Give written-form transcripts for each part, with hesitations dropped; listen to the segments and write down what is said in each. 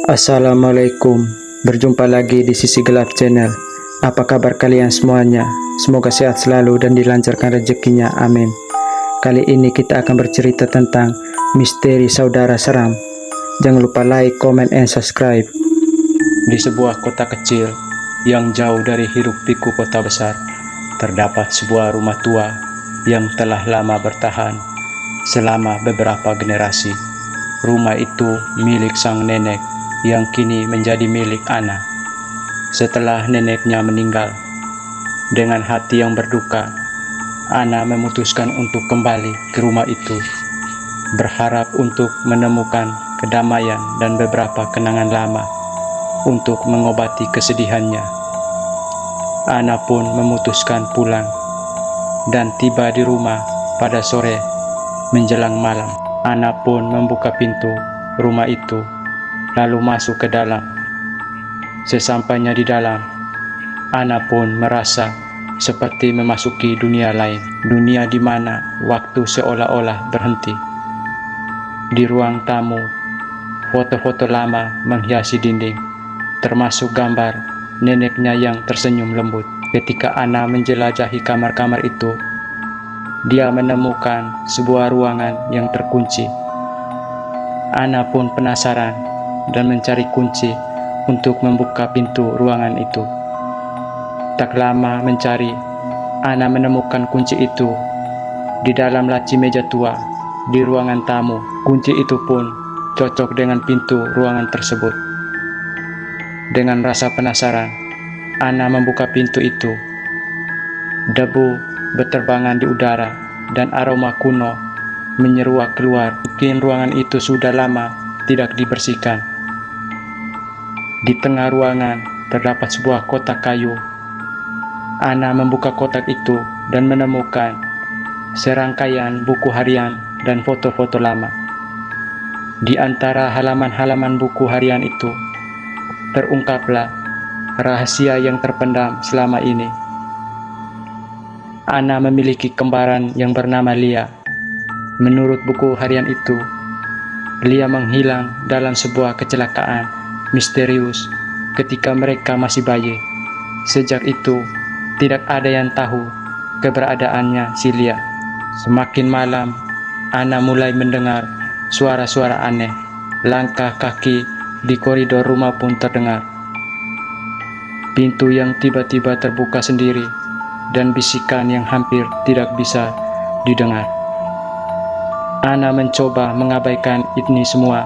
Assalamualaikum, berjumpa lagi di Sisi Gelap Channel. Apa kabar kalian semuanya? Semoga sehat selalu dan dilancarkan rezekinya, amin. Kali ini kita akan bercerita tentang misteri saudara seram. Jangan lupa like, comment, and subscribe. Di sebuah kota kecil yang jauh dari hiruk-pikuk kota besar, terdapat sebuah rumah tua yang telah lama bertahan selama beberapa generasi. Rumah itu milik sang nenek yang kini menjadi milik Ana. Setelah neneknya meninggal, dengan hati yang berduka, Ana memutuskan untuk kembali ke rumah itu, berharap untuk menemukan kedamaian dan beberapa kenangan lama untuk mengobati kesedihannya. Ana pun memutuskan pulang dan tiba di rumah pada sore menjelang malam. Ana pun membuka pintu rumah itu lalu masuk ke dalam. Sesampainya di dalam, Ana pun merasa seperti memasuki dunia lain, dunia di mana waktu seolah-olah berhenti. Di ruang tamu, foto-foto lama menghiasi dinding, termasuk gambar neneknya yang tersenyum lembut. Ketika Ana menjelajahi kamar-kamar itu, dia menemukan sebuah ruangan yang terkunci. Ana pun penasaran dan mencari kunci untuk membuka pintu ruangan itu. Tak lama mencari, Ana menemukan kunci itu di dalam laci meja tua di ruangan tamu. Kunci itu pun cocok dengan pintu ruangan tersebut. Dengan rasa penasaran, Ana membuka pintu itu. Debu berterbangan di udara dan aroma kuno menyeruak keluar. Mungkin ruangan itu sudah lama tidak dibersihkan. Di tengah ruangan terdapat sebuah kotak kayu. Ana membuka kotak itu dan menemukan serangkaian buku harian dan foto-foto lama. Di antara halaman-halaman buku harian itu, terungkaplah rahasia yang terpendam selama ini. Ana memiliki kembaran yang bernama Lia. Menurut buku harian itu, Lia menghilang dalam sebuah kecelakaan misterius ketika mereka masih bayi. Sejak itu, tidak ada yang tahu keberadaannya si Lia. Semakin malam, Ana mulai mendengar suara-suara aneh. Langkah kaki di koridor rumah pun terdengar. Pintu yang tiba-tiba terbuka sendiri dan bisikan yang hampir tidak bisa didengar. Ana mencoba mengabaikan ini semua,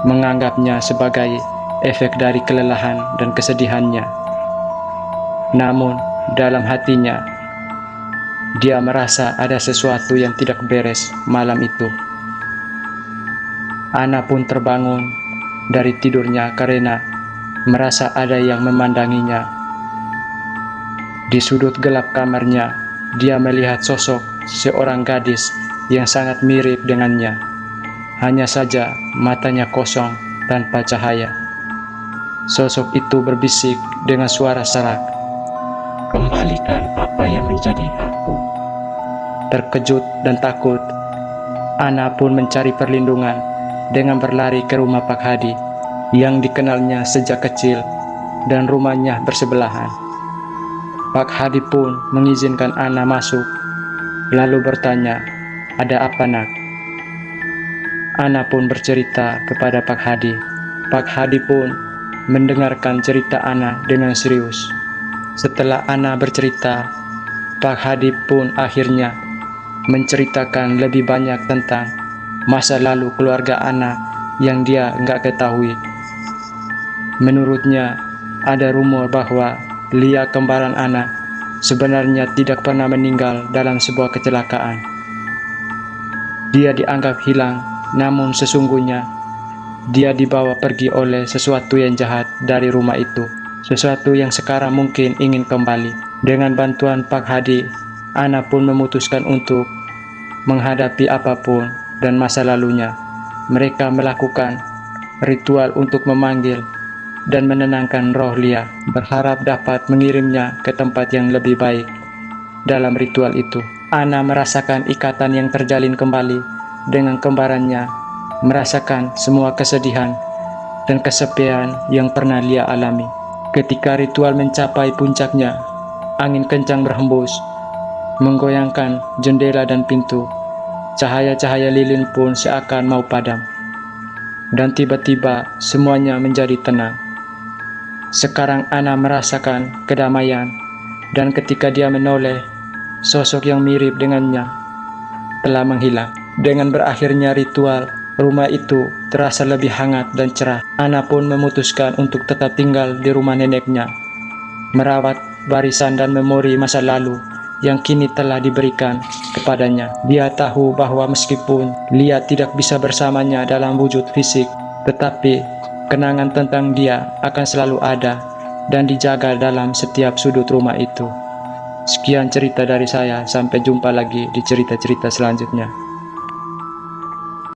menganggapnya sebagai efek dari kelelahan dan kesedihannya. Namun, dalam hatinya, dia merasa ada sesuatu yang tidak beres malam itu. Ana pun terbangun dari tidurnya karena merasa ada yang memandanginya. Di sudut gelap kamarnya, dia melihat sosok seorang gadis yang sangat mirip dengannya. Hanya saja matanya kosong tanpa cahaya. Sosok itu berbisik dengan suara serak, "Kembalikan apa yang menjadi hakku." Terkejut dan takut, Ana pun mencari perlindungan dengan berlari ke rumah Pak Hadi yang dikenalnya sejak kecil dan rumahnya bersebelahan. Pak Hadi pun mengizinkan Ana masuk, lalu bertanya, "Ada apa, nak?" Ana pun bercerita kepada Pak Hadi. Pak Hadi pun mendengarkan cerita Ana dengan serius. Setelah Ana bercerita, Pak Hadi pun akhirnya menceritakan lebih banyak tentang masa lalu keluarga Ana yang dia nggak ketahui. Menurutnya, ada rumor bahwa Lia, kembaran Ana, sebenarnya tidak pernah meninggal dalam sebuah kecelakaan. Dia dianggap hilang, namun sesungguhnya dia dibawa pergi oleh sesuatu yang jahat dari rumah itu. Sesuatu yang sekarang mungkin ingin kembali. Dengan bantuan Pak Hadi, Ana pun memutuskan untuk menghadapi apapun dan masa lalunya. Mereka melakukan ritual untuk memanggil dan menenangkan roh Lia, berharap dapat mengirimnya ke tempat yang lebih baik. Dalam ritual itu, Ana merasakan ikatan yang terjalin kembali dengan kembarannya, merasakan semua kesedihan dan kesepian yang pernah Lia alami. Ketika ritual mencapai puncaknya, angin kencang berhembus, menggoyangkan jendela dan pintu. Cahaya-cahaya lilin pun seakan mau padam. Dan tiba-tiba semuanya menjadi tenang. Sekarang Ana merasakan kedamaian, dan ketika dia menoleh, sosok yang mirip dengannya telah menghilang. Dengan berakhirnya ritual, rumah itu terasa lebih hangat dan cerah. Ana pun memutuskan untuk tetap tinggal di rumah neneknya, merawat warisan dan memori masa lalu yang kini telah diberikan kepadanya. Dia tahu bahwa meskipun Lia tidak bisa bersamanya dalam wujud fisik, tetapi kenangan tentang dia akan selalu ada dan dijaga dalam setiap sudut rumah itu. Sekian cerita dari saya, sampai jumpa lagi di cerita-cerita selanjutnya.